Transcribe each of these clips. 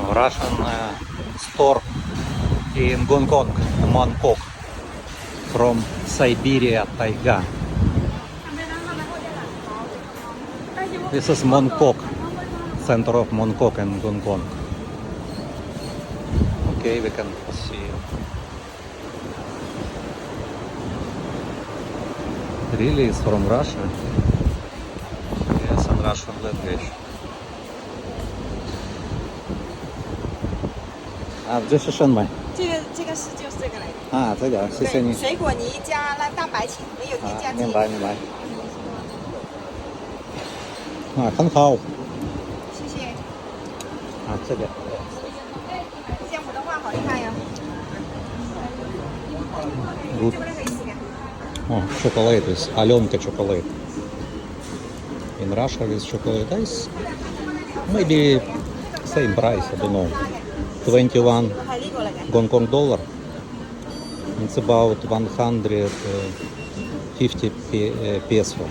Russian store in Gongkong, Mongkok, from Siberia taiga. This is Mongkok, center of Mongkok and Gongkong. Okay, we can see. Really, it's from Russia. Yes, in Russian language. 啊，这是什么？这个是就是这个来的。啊，这个，谢谢你。水果泥加那蛋白质，没有添加剂。明白明白。啊，很好。谢谢。啊，这个。讲普通话好厉害哟。Good. Oh, chocolate is Alenka chocolate. In Russia with chocolate ice, maybe same price, I don't know. 21 Gong dollar. It's about 150 peso.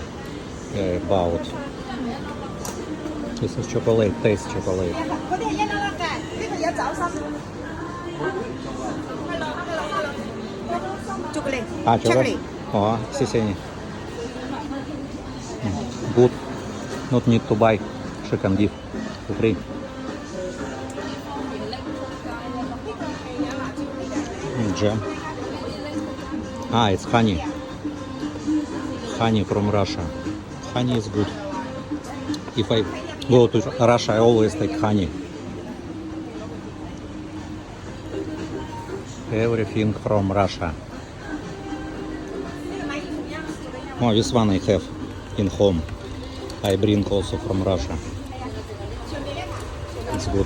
About. This is chocolate, taste chocolate. Chocolate. Ah, chocolate. Oh, 谢谢你. Good. Not need to buy chicken beef. Free. Jam. Ah, it's honey. Honey from Russia. Honey is good. If I go to Russia, I always take honey. Everything from Russia. Oh, this one I have in home. I bring also from Russia. It's good.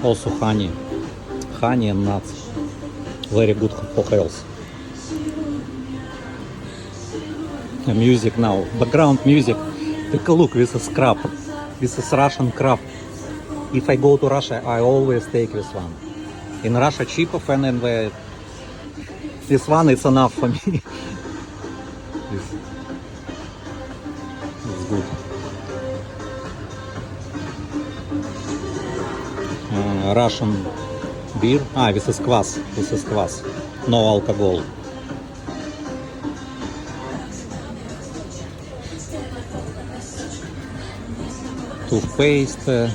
Also honey and nuts, very good for health. The music now, background music. Take a look, this is crab. This is Russian crab. If I go to Russia, I always take this one. In Russia, cheaper than this one is enough for me. This is good. Russian beer. Ah, this is kvass. This is kvass. No alcohol. Toothpaste.